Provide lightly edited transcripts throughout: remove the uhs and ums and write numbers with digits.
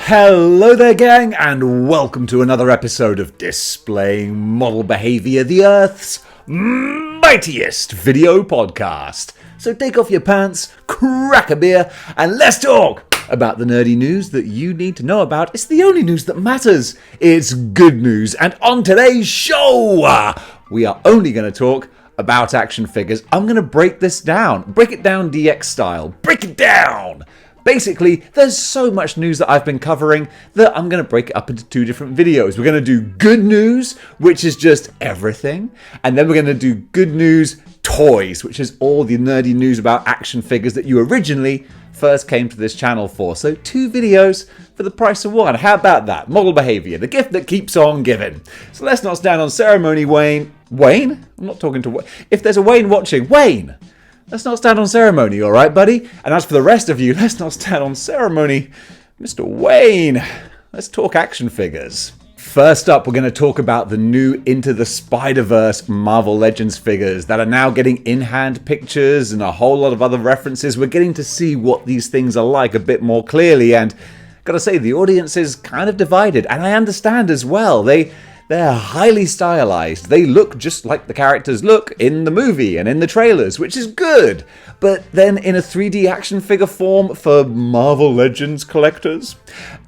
Hello there, gang, and welcome to another episode of Displaying-Model-Behaviour, the Earth's mightiest video podcast. So take off your pants, crack a beer, and let's talk about the nerdy news that you need to know about. It's the only news that matters. It's good news. And on today's show, we are only going to talk about action figures. I'm going to break this down. Break it down DX style. Break it down! Basically, there's so much news that I've been covering that I'm going to break it up into two different videos. We're going to do good news, which is just everything. And then we're going to do good news toys, which is all the nerdy news about action figures that you originally first came to this channel for. So 2 videos for the price of 1. How about that? Model behavior, the gift that keeps on giving. So let's not stand on ceremony, Wayne. Wayne? I'm not talking to Wayne. If there's a Wayne watching, Wayne! Let's not stand on ceremony, alright, buddy? And as for the rest of you, let's not stand on ceremony. Mr. Wayne, let's talk action figures. First up, we're going to talk about the new Into the Spider-Verse Marvel Legends figures that are now getting in-hand pictures and a whole lot of other references. We're getting to see what these things are like a bit more clearly, and gotta say, the audience is kind of divided, and I understand as well. They're highly stylized. They look just like the characters look in the movie and in the trailers, which is good. But then in a 3D action figure form for Marvel Legends collectors.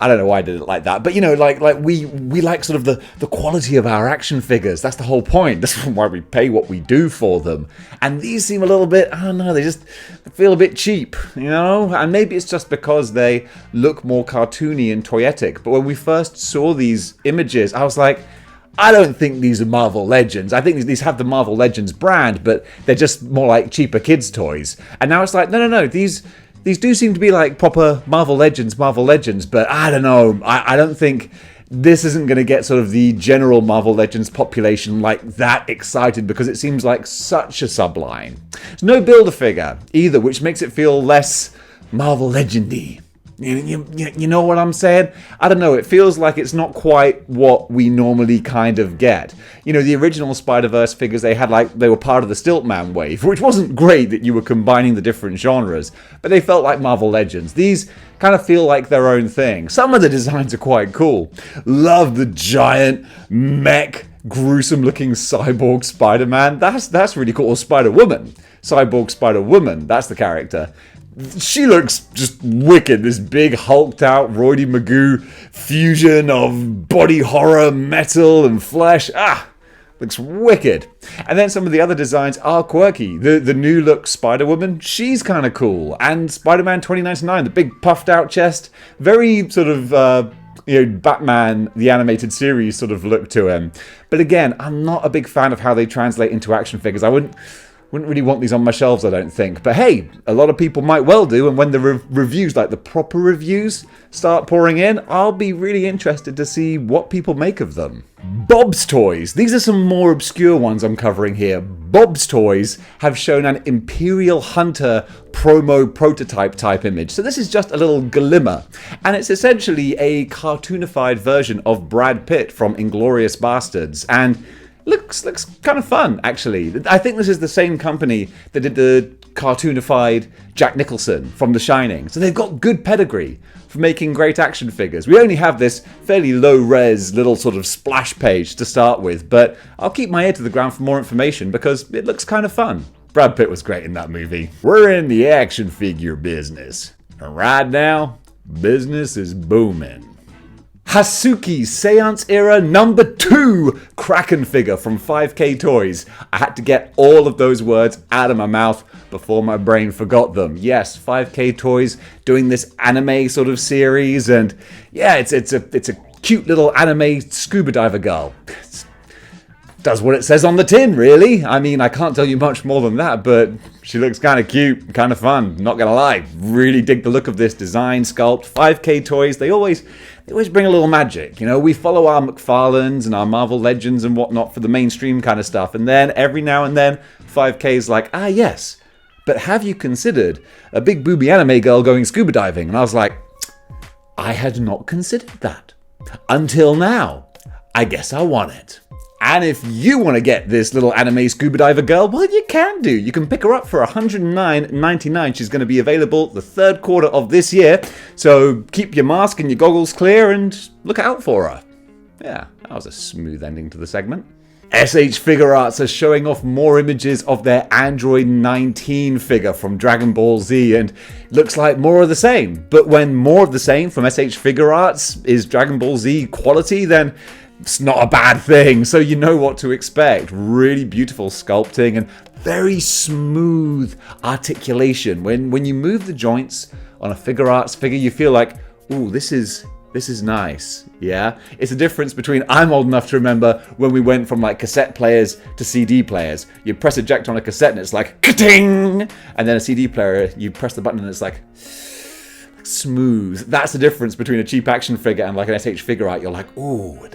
I don't know why I did it like that, but you know, like we like sort of the quality of our action figures. That's the whole point. That's why we pay what we do for them. And these seem a little bit, I don't know, they just feel a bit cheap, you know? And maybe it's just because they look more cartoony and toyetic. But when we first saw these images, I was like, I don't think these are Marvel Legends. I think these have the Marvel Legends brand, but they're just more like cheaper kids' toys. And now it's like, no, these do seem to be like proper Marvel Legends, but I don't know. I don't think this isn't going to get sort of the general Marvel Legends population like that excited, because it seems like such a subline. There's no Build-A-Figure either, which makes it feel less Marvel Legendy. You know what I'm saying? I don't know, it feels like it's not quite what we normally kind of get. You know, the original Spider-Verse figures, they were part of the Stiltman wave, which wasn't great that you were combining the different genres, but they felt like Marvel Legends. These kind of feel like their own thing. Some of the designs are quite cool. Love the giant mech, gruesome-looking cyborg Spider-Man. That's really cool. Or Spider-Woman. Cyborg Spider-Woman, that's the character. She looks just wicked, this big hulked out Roidy Magoo fusion of body horror, metal and flesh. Looks wicked. And then some of the other designs are quirky. The new look Spider-Woman, she's kind of cool. And Spider-Man 2099, the big puffed out chest, very sort of Batman, the animated series sort of look to him. But again, I'm not a big fan of how they translate into action figures. I wouldn't really want these on my shelves, I don't think. But hey, a lot of people might well do, and when the reviews, like the proper reviews, start pouring in, I'll be really interested to see what people make of them. Bob's Toys. These are some more obscure ones I'm covering here. Bob's Toys have shown an Imperial Hunter promo prototype type image. So this is just a little glimmer, and it's essentially a cartoonified version of Brad Pitt from Inglourious Basterds, and looks kind of fun, actually. I think this is the same company that did the cartoonified Jack Nicholson from The Shining. So they've got good pedigree for making great action figures. We only have this fairly low-res little sort of splash page to start with, but I'll keep my ear to the ground for more information because it looks kind of fun. Brad Pitt was great in that movie. We're in the action figure business, and right now, business is booming. Hasuki Seance Era number 2 Kraken figure from 5K Toys. I had to get all of those words out of my mouth before my brain forgot them. Yes, 5K Toys doing this anime sort of series, and yeah, it's a cute little anime scuba diver girl. Does what it says on the tin, really. I mean, I can't tell you much more than that, but she looks kind of cute, kind of fun, not gonna lie. Really dig the look of this design, sculpt. 5K Toys, they always bring a little magic. You know, we follow our McFarlanes and our Marvel Legends and whatnot for the mainstream kind of stuff, and then every now and then 5K's like, yes, but have you considered a big booby anime girl going scuba diving? And I was like, I had not considered that until now. I guess I want it. And if you want to get this little anime scuba diver girl, well, you can do. You can pick her up for $109.99. She's going to be available the third quarter of this year. So keep your mask and your goggles clear and look out for her. Yeah, that was a smooth ending to the segment. SH Figure Arts are showing off more images of their Android 19 figure from Dragon Ball Z, and looks like more of the same. But when more of the same from SH Figure Arts is Dragon Ball Z quality, then it's not a bad thing, so you know what to expect. Really beautiful sculpting and very smooth articulation. When you move the joints on a Figure Arts figure, you feel like, ooh, this is nice, yeah? It's a difference between, I'm old enough to remember when we went from like cassette players to CD players. You press eject on a cassette and it's like, ka-ting! And then a CD player, you press the button and it's like, smooth. That's the difference between a cheap action figure and like an SH Figure Art. You're like, ooh,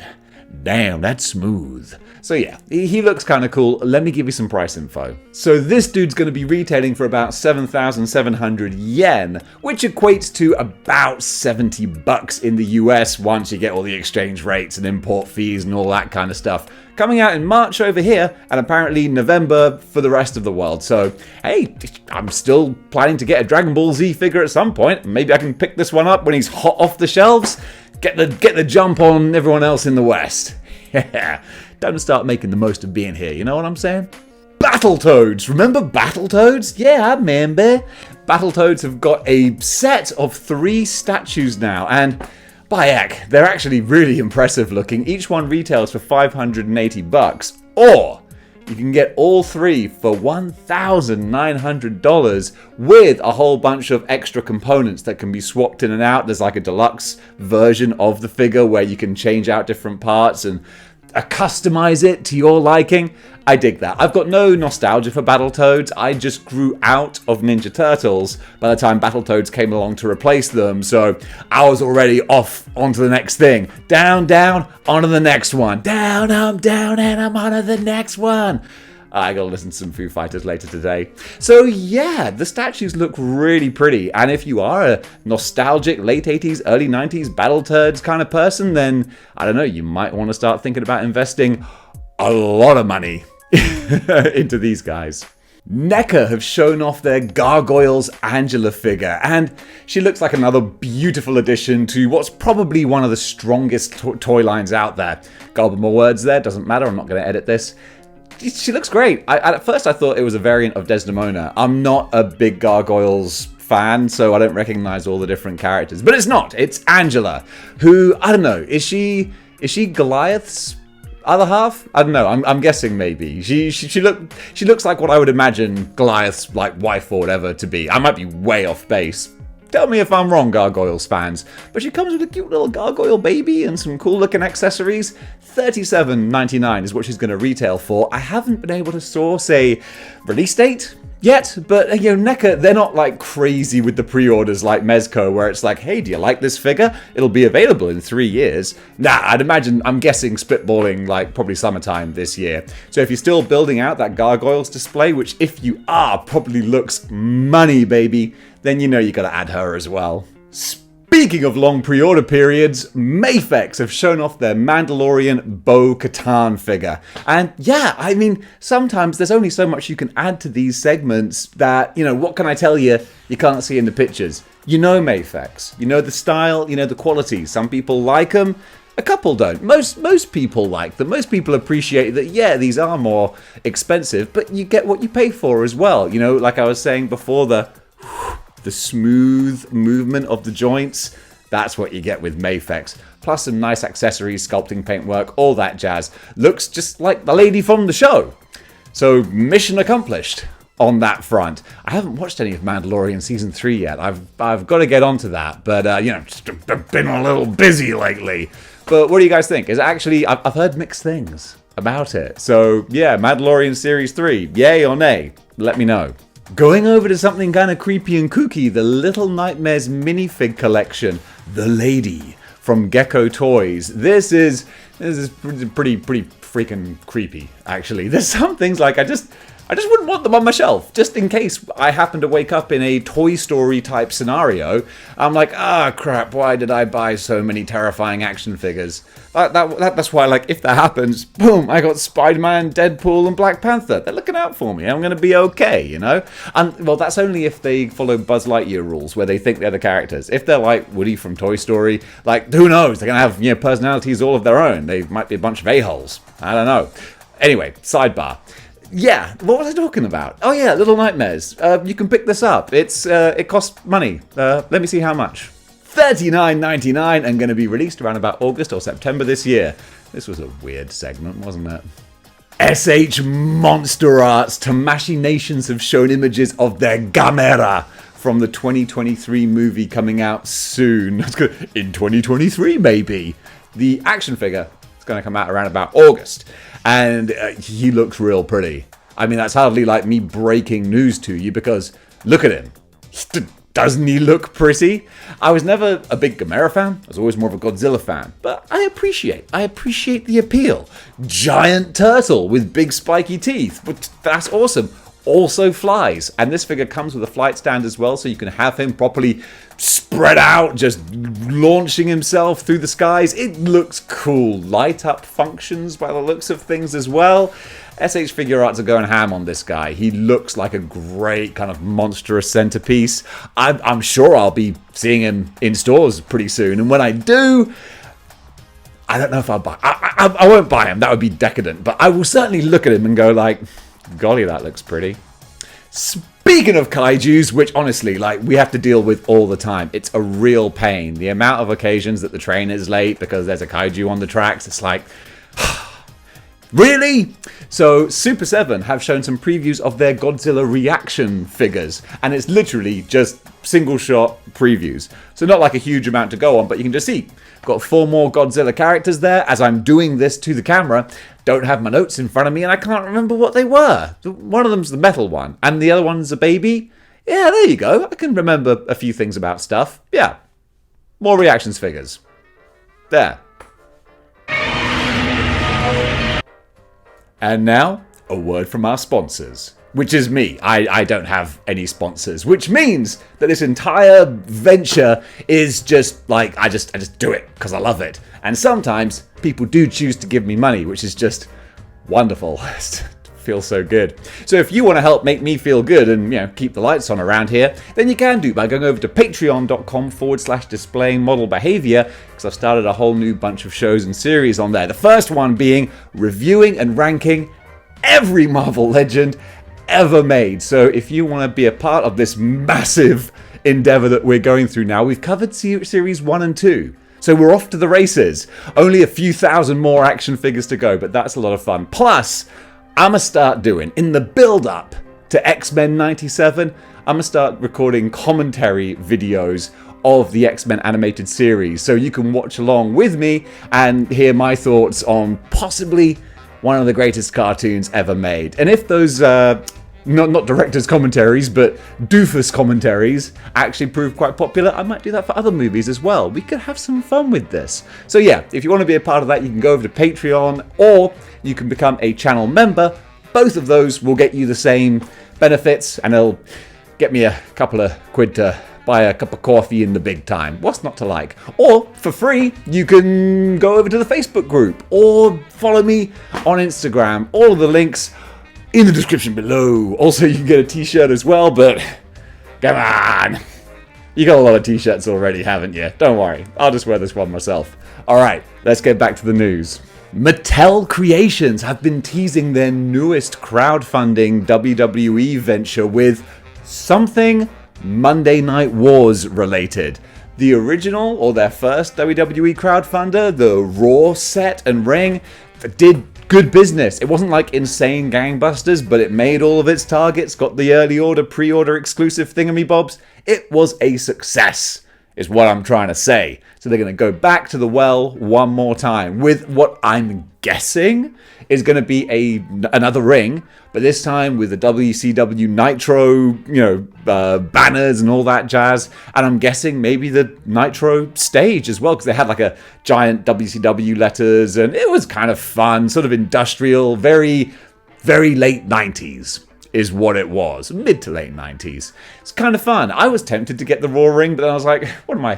damn, that's smooth. So yeah, he looks kind of cool. Let me give you some price info. So this dude's going to be retailing for about 7,700 yen, which equates to about $70 in the US once you get all the exchange rates and import fees and all that kind of stuff. Coming out in March over here, and apparently November for the rest of the world. So, hey, I'm still planning to get a Dragon Ball Z figure at some point. Maybe I can pick this one up when he's hot off the shelves. Get the jump on everyone else in the West. Yeah, time to start making the most of being here, you know what I'm saying? Battletoads! Remember Battletoads? Yeah, I remember. Battletoads have got a set of 3 statues now, and by heck, they're actually really impressive looking. Each one retails for $580, or you can get all 3 for $1,900 with a whole bunch of extra components that can be swapped in and out. There's like a deluxe version of the figure where you can change out different parts and customize it to your liking. I dig that. I've got no nostalgia for Battletoads. I just grew out of Ninja Turtles by the time Battletoads came along to replace them, so I was already off onto the next thing. Down, down, onto the next one. Down, I'm down, and I'm onto the next one. I gotta listen to some Foo Fighters later today. So yeah, the statues look really pretty, and if you are a nostalgic late 80s, early 90s Battletoads kind of person, then I don't know, you might want to start thinking about investing a lot of money into these guys. NECA have shown off their Gargoyles Angela figure, and she looks like another beautiful addition to what's probably one of the strongest toy lines out there. Garble more words there, doesn't matter, I'm not going to edit this. She looks great. At first I thought it was a variant of Desdemona. I'm not a big Gargoyles fan, so I don't recognize all the different characters. But it's not. It's Angela, who, I don't know, is she Goliath's other half? I don't know. I'm guessing maybe. She looks like what I would imagine Goliath's like wife or whatever to be. I might be way off base. Tell me if I'm wrong, Gargoyles fans. But she comes with a cute little gargoyle baby and some cool looking accessories. $37.99 is what she's going to retail for. I haven't been able to source a release date yet, but you know, NECA, they're not like crazy with the pre-orders like Mezco, where it's like, hey, do you like this figure? It'll be available in 3 years. Nah, I'm guessing spitballing like probably summertime this year. So if you're still building out that Gargoyles display, which if you are, probably looks money, baby, then you know you gotta add her as well. Speaking of long pre-order periods, Mafex have shown off their Mandalorian Bo-Katan figure. And yeah, I mean, sometimes there's only so much you can add to these segments that, you know, what can I tell you can't see in the pictures. You know Mafex, you know the style, you know the quality. Some people like them, a couple don't. Most people like them. Most people appreciate that, yeah, these are more expensive, but you get what you pay for as well. You know, like I was saying before, the smooth movement of the joints, that's what you get with Mafex. Plus some nice accessories, sculpting, paintwork, all that jazz. Looks just like the lady from the show. So mission accomplished on that front. I haven't watched any of Mandalorian Season 3 yet. I've got to get onto that, but you know, just been a little busy lately. But what do you guys think? Is it actually, I've heard mixed things about it. So yeah, Mandalorian Series 3, yay or nay? Let me know. Going over to something kind of creepy and kooky, the Little Nightmares minifig collection, The Lady from Gecko Toys. This is pretty freaking creepy, actually. There's some things like I I just wouldn't want them on my shelf, just in case I happen to wake up in a Toy Story type scenario. I'm like, crap, why did I buy so many terrifying action figures? That's why, like, if that happens, boom, I got Spider-Man, Deadpool, and Black Panther. They're looking out for me. I'm going to be okay, you know? And, well, that's only if they follow Buzz Lightyear rules, where they think they're the characters. If they're like Woody from Toy Story, like, who knows? They're going to have, personalities all of their own. They might be a bunch of a-holes. I don't know. Anyway, sidebar. Yeah, what was I talking about? Oh yeah, Little Nightmares. You can pick this up. It costs money. Let me see how much. $39.99 and going to be released around about August or September this year. This was a weird segment, wasn't it? SH Monster Arts. Tamashii Nations have shown images of their Gamera from the 2023 movie coming out soon. In 2023, maybe. The action figure is going to come out around about August. And he looks real pretty. I mean, that's hardly like me breaking news to you because look at him. Doesn't he look pretty? I was never a big Gamera fan. I was always more of a Godzilla fan. But I appreciate the appeal. Giant turtle with big spiky teeth. But that's awesome. Also flies. And this figure comes with a flight stand as well, so you can have him properly spread out, just launching himself through the skies. It looks cool. Light up functions by the looks of things as well. SH Figure Arts are going ham on this guy. He looks like a great kind of monstrous centerpiece. I'm sure I'll be seeing him in stores pretty soon. And when I do, I don't know if I'll buy. I won't buy him. That would be decadent. But I will certainly look at him and go like, golly, that looks pretty. Speaking of kaijus, which honestly, like, we have to deal with all the time. It's a real pain. The amount of occasions that the train is late because there's a kaiju on the tracks, it's like, really? So Super7 have shown some previews of their Godzilla reaction figures, and it's literally just single shot previews. So not like a huge amount to go on, but you can just see. Got 4 more Godzilla characters there. As I'm doing this to the camera, don't have my notes in front of me, and I can't remember what they were. One of them's the metal one, and the other one's a baby. Yeah, there you go. I can remember a few things about stuff. Yeah. More reactions figures. There. And now, a word from our sponsors. Which is me. I don't have any sponsors. Which means that this entire venture is just like, I just do it because I love it. And sometimes people do choose to give me money, which is just wonderful. It feels so good. So if you want to help make me feel good and, keep the lights on around here, then you can do by going over to patreon.com/displaying-model-behaviour, because I've started a whole new bunch of shows and series on there. The first one being reviewing and ranking every Marvel legend ever made. So if you want to be a part of this massive endeavor that we're going through now, we've covered series 1 and 2. So we're off to the races. Only a few thousand more action figures to go, but that's a lot of fun. Plus, I'm going to start doing, in the build-up to X-Men 97, I'm going to start recording commentary videos of the X-Men animated series. So you can watch along with me and hear my thoughts on possibly one of the greatest cartoons ever made. And if those, not director's commentaries, but doofus commentaries actually prove quite popular, I might do that for other movies as well. We could have some fun with this. So yeah, if you want to be a part of that, you can go over to Patreon, or you can become a channel member. Both of those will get you the same benefits, and it'll get me a couple of quid to buy a cup of coffee in the big time. What's not to like? Or, for free, you can go over to the Facebook group, or follow me on Instagram. All of the links in the description below. Also, you can get a t-shirt as well, but come on. You got a lot of t-shirts already, haven't you? Don't worry, I'll just wear this one myself. Alright, let's get back to the news. Mattel Creations have been teasing their newest crowdfunding WWE venture with something Monday Night Wars related. The original, or their first WWE crowdfunder, the Raw set and ring, did good business. It wasn't like insane gangbusters, but it made all of its targets, got the early order, pre-order exclusive thingamybobs. It was a success, is what I'm trying to say. So they're going to go back to the well one more time with what I'm guessing is going to be another ring, but this time with the WCW Nitro, banners and all that jazz. And I'm guessing maybe the Nitro stage as well, because they had like a giant WCW letters, and it was kind of fun, sort of industrial, very, very late 90s. is what it was. Mid to late 90s. It's kind of fun. I was tempted to get the Raw ring, but then I was like, what am I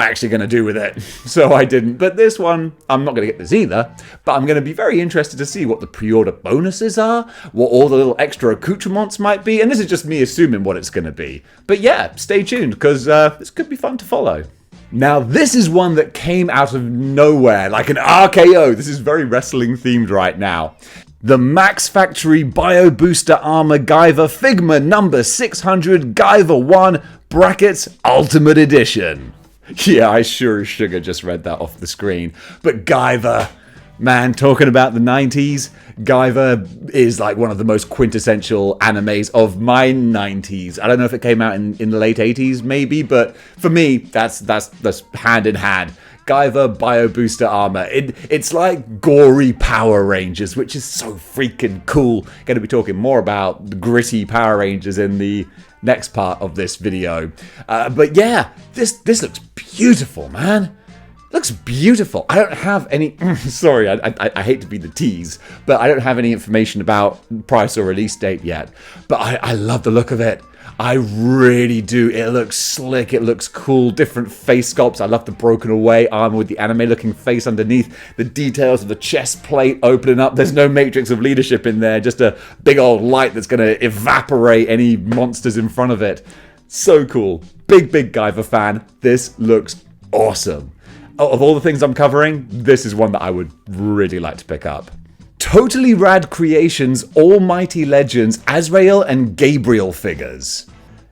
actually going to do with it? So I didn't. But this one, I'm not going to get this either. But I'm going to be very interested to see what the pre-order bonuses are, what all the little extra accoutrements might be. And this is just me assuming what it's going to be. But yeah, stay tuned, because this could be fun to follow. Now, this is one that came out of nowhere, like an RKO. This is very wrestling themed right now. The Max Factory Bio Booster Armor Guyver Figma number 600 Guyver 1 brackets Ultimate Edition. Yeah, I sure as sugar just read that off the screen. But Guyver, man, talking about the 90s, Guyver is like one of the most quintessential animes of my 90s. I don't know if it came out in the late 80s, maybe, but for me, that's hand in hand. Guyver Bio Booster Armor. It's like gory Power Rangers, which is so freaking cool. Going to be talking more about the gritty Power Rangers in the next part of this video. But yeah, this looks beautiful, man. Looks beautiful. I don't have any... sorry, I hate to be the tease, but I don't have any information about price or release date yet. But I love the look of it. I really do. It looks slick. It looks cool. Different face sculpts. I love the broken away armor with the anime-looking face underneath. The details of the chest plate opening up. There's no matrix of leadership in there. Just a big old light that's going to evaporate any monsters in front of it. So cool. Big Guyver fan. This looks awesome. Of all the things I'm covering, this is one that I would really like to pick up. Totally Rad Creations Almighty Legends Azrael and Gabriel figures.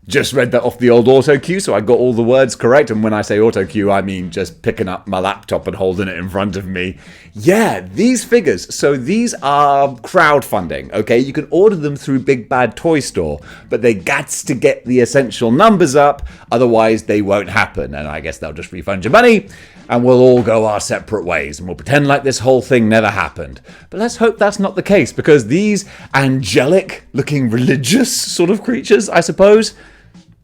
Just read that off the old auto cue, so I got all the words correct. And when I say auto cue, I mean just picking up my laptop and holding it in front of me. Yeah, these figures. So these are crowdfunding, okay? You can order them through Big Bad Toy Store, but they gats to get the essential numbers up, otherwise they won't happen. And I guess they'll just refund your money, and we'll all go our separate ways, and we'll pretend like this whole thing never happened. But let's hope that's not the case, because these angelic-looking religious sort of creatures, I suppose,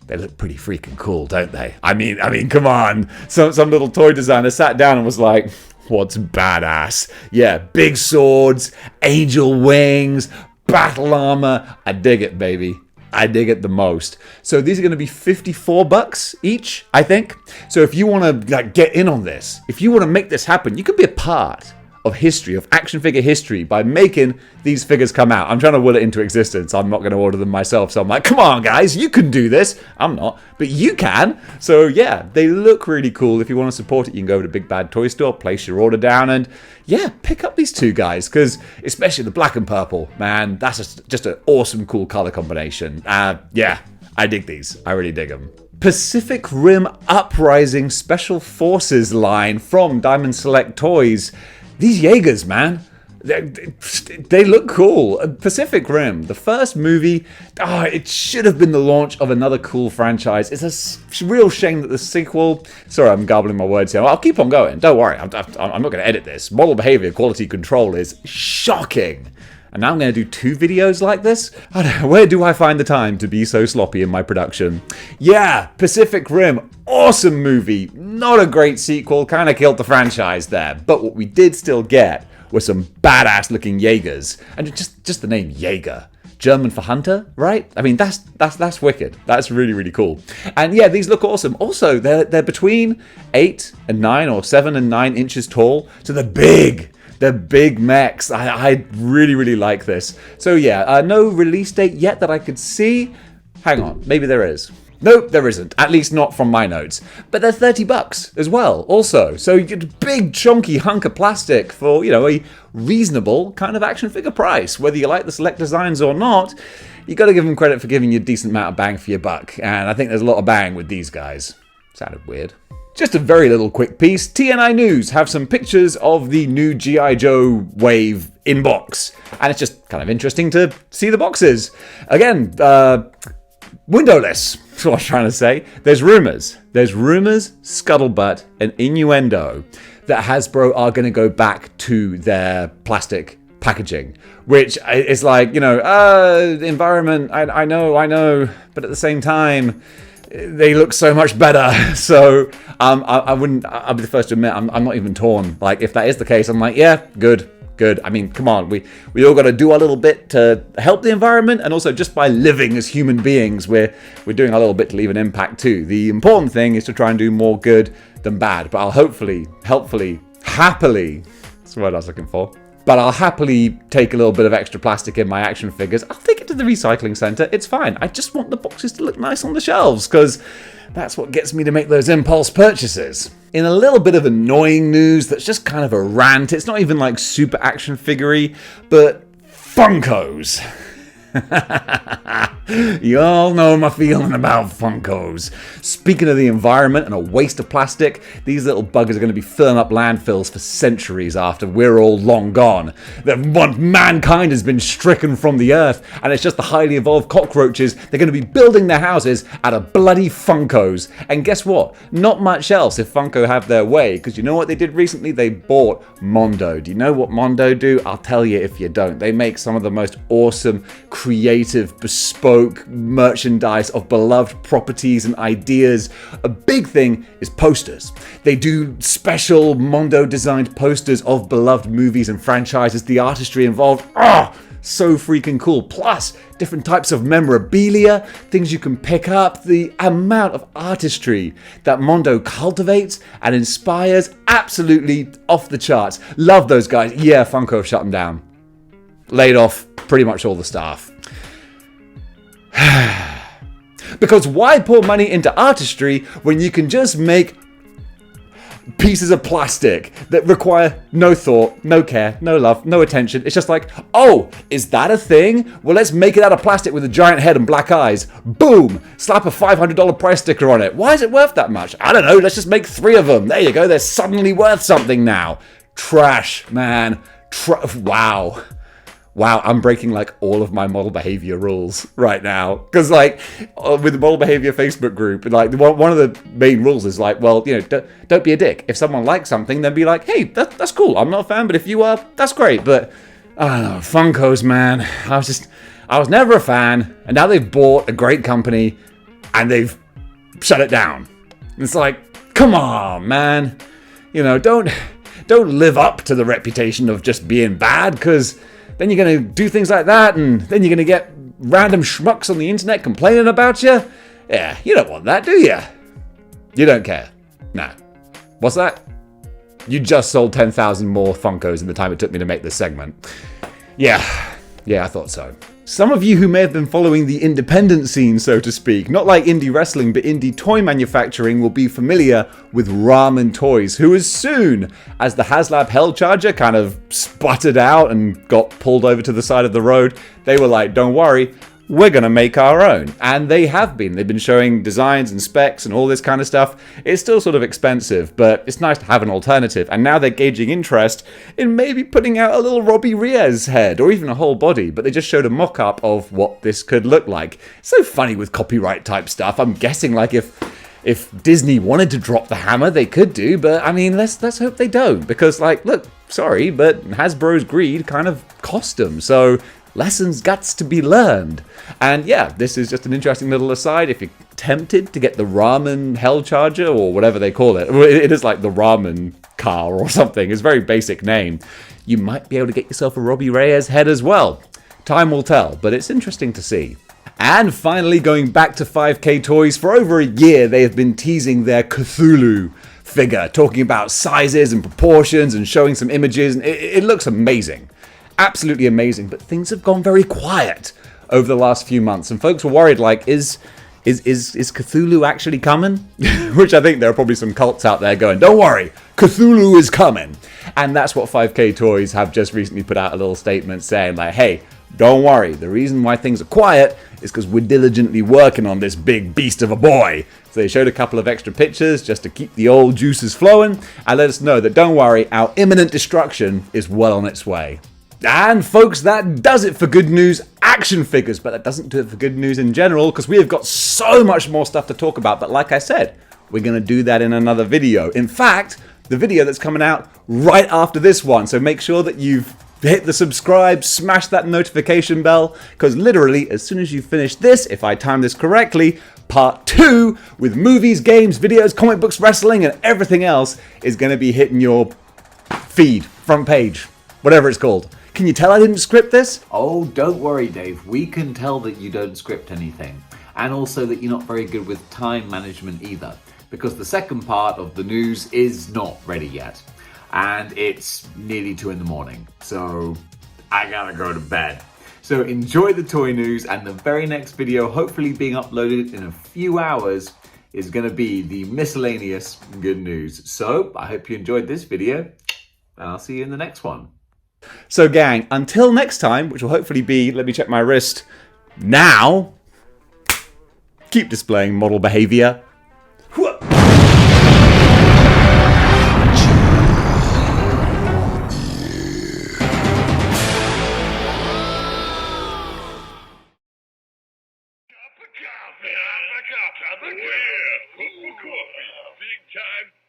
they look pretty freaking cool, don't they? I mean, come on. Some little toy designer sat down and was like, what's badass? Yeah, big swords, angel wings, battle armor. I dig it, baby. I dig it the most. So these are going to be $54 each, I think. So if you want to get in on this, if you want to make this happen, you could be a part of history, of action figure history, by making these figures come out. I'm trying to will it into existence. I'm not going to order them myself. So I'm like, come on, guys, you can do this. I'm not, but you can. So yeah, they look really cool. If you want to support it, you can go over to Big Bad Toy Store, place your order down, and yeah, pick up these two guys, because especially the black and purple, man, that's just an awesome, cool color combination. Yeah, I dig these. I really dig them. Pacific Rim Uprising Special Forces line from Diamond Select Toys. These Jaegers, man, they look cool. Pacific Rim, the first movie, it should have been the launch of another cool franchise. It's a real shame that the sequel... Sorry, I'm garbling my words here. I'll keep on going. Don't worry, I'm not going to edit this. Model behavior, quality control is shocking. And now I'm going to do 2 videos like this? I don't know, where do I find the time to be so sloppy in my production? Yeah, Pacific Rim, awesome movie. Not a great sequel, kind of killed the franchise there. But what we did still get were some badass looking Jaegers. And just the name Jaeger. German for hunter, right? I mean, that's wicked. That's really, really cool. And yeah, these look awesome. Also, they're between 8 and 9 or 7 and 9 inches tall. So they're big. They're big mechs. I really, really like this. So yeah, no release date yet that I could see. Hang on, maybe there is. Nope, there isn't. At least not from my notes. But they're $30 as well, also. So you get a big, chunky hunk of plastic for, a reasonable kind of action figure price. Whether you like the select designs or not, you got to give them credit for giving you a decent amount of bang for your buck. And I think there's a lot of bang with these guys. Sounded weird. Just a very little quick piece. TNI News have some pictures of the new G.I. Joe Wave in box. And it's just kind of interesting to see the boxes. Again, windowless, that's what I was trying to say. There's rumors, scuttlebutt, and innuendo that Hasbro are going to go back to their plastic packaging. Which is like, environment, I know, but at the same time... they look so much better. So I'll be the first to admit I'm not even torn. Like, if that is the case, I'm like, yeah, good. Good. I mean, come on, we all got to do our little bit to help the environment, and also just by living as human beings, we're doing our little bit to leave an impact too. The important thing is to try and do more good than bad. But I'll happily, that's the word I was looking for. But I'll happily take a little bit of extra plastic in my action figures. I'll take it to the recycling center. It's fine. I just want the boxes to look nice on the shelves, because that's what gets me to make those impulse purchases. In a little bit of annoying news that's just kind of a rant, it's not even like super action figure-y, but Funkos. You all know my feeling about Funkos. Speaking of the environment and a waste of plastic, these little buggers are going to be filling up landfills for centuries after we're all long gone. Once mankind has been stricken from the earth, and it's just the highly evolved cockroaches, they're going to be building their houses out of bloody Funkos. And guess what? Not much else if Funko have their way, because you know what they did recently? They bought Mondo. Do you know what Mondo do? I'll tell you if you don't. They make some of the most awesome, creative, bespoke merchandise of beloved properties and ideas. A big thing is posters. They do special Mondo designed posters of beloved movies and franchises. The artistry involved, so freaking cool. Plus, different types of memorabilia, things you can pick up. The amount of artistry that Mondo cultivates and inspires, absolutely off the charts. Love those guys. Yeah, Funko have shut them down. Laid off pretty much all the staff. Because why pour money into artistry when you can just make pieces of plastic that require no thought, no care, no love, no attention? It's just like, oh, is that a thing? Well, let's make it out of plastic with a giant head and black eyes. Boom! Slap a $500 price sticker on it. Why is it worth that much? I don't know, let's just make 3 of them. There you go, they're suddenly worth something now. Trash, man. Wow. Wow, I'm breaking like all of my model behavior rules right now. Because like with the model behavior Facebook group, like one of the main rules is like, well, you know, don't be a dick. If someone likes something, then be like, hey, that's cool. I'm not a fan, but if you are, that's great. But I don't know, Funkos, man. I was never a fan, and now they've bought a great company and they've shut it down. It's like, come on, man. You know, don't live up to the reputation of just being bad, because then you're going to do things like that, and then you're going to get random schmucks on the internet complaining about you. Yeah, you don't want that, do you? You don't care. No. What's that? You just sold 10,000 more Funkos in the time it took me to make this segment. Yeah, I thought so. Some of you who may have been following the independent scene, so to speak, not like indie wrestling, but indie toy manufacturing, will be familiar with Ramen Toys, who as soon as the HasLab Hell Charger kind of sputtered out and got pulled over to the side of the road, they were like, don't worry, we're going to make our own. And they have been. They've been showing designs and specs and all this kind of stuff. It's still sort of expensive, but it's nice to have an alternative. And now they're gauging interest in maybe putting out a little Robbie Reyes head or even a whole body. But they just showed a mock-up of what this could look like. It's so funny with copyright type stuff. I'm guessing like if Disney wanted to drop the hammer, they could do. But I mean, let's hope they don't. Because like, look, sorry, but Hasbro's greed kind of cost them. So lessons guts to be learned. And yeah, this is just an interesting little aside. If you're tempted to get the Ramen Hell Charger or whatever they call it, it is like the ramen car or something. It's a very basic name. You might be able to get yourself a Robbie Reyes head as well. Time will tell, but it's interesting to see. And finally, going back to 5K Toys, for over a year they have been teasing their Cthulhu figure, talking about sizes and proportions and showing some images, and it looks amazing. Absolutely amazing, but things have gone very quiet over the last few months, and folks were worried, like, is Cthulhu actually coming? Which I think there are probably some cults out there going, don't worry, Cthulhu is coming. And that's what 5K Toys have just recently put out a little statement saying, like, hey, don't worry, the reason why things are quiet is because we're diligently working on this big beast of a boy. So they showed a couple of extra pictures just to keep the old juices flowing and let us know that, don't worry, our imminent destruction is well on its way. And folks, that does it for good news action figures, but that doesn't do it for good news in general, because we have got so much more stuff to talk about. But like I said, we're going to do that in another video. In fact, the video that's coming out right after this one. So make sure that you've hit the subscribe, smash that notification bell, because literally as soon as you finish this, if I time this correctly, part 2 with movies, games, videos, comic books, wrestling, and everything else is going to be hitting your feed, front page. whatever it's called. Can you tell I didn't script this? Oh, don't worry, Dave. We can tell that you don't script anything. And also that you're not very good with time management either. Because the second part of the news is not ready yet. And it's nearly 2 in the morning. So I gotta go to bed. So enjoy the toy news, and the very next video, hopefully being uploaded in a few hours, is gonna be the miscellaneous good news. So I hope you enjoyed this video, and I'll see you in the next one. So gang, until next time, which will hopefully be, let me check my wrist, now, keep displaying model behavior. Coffee, big time.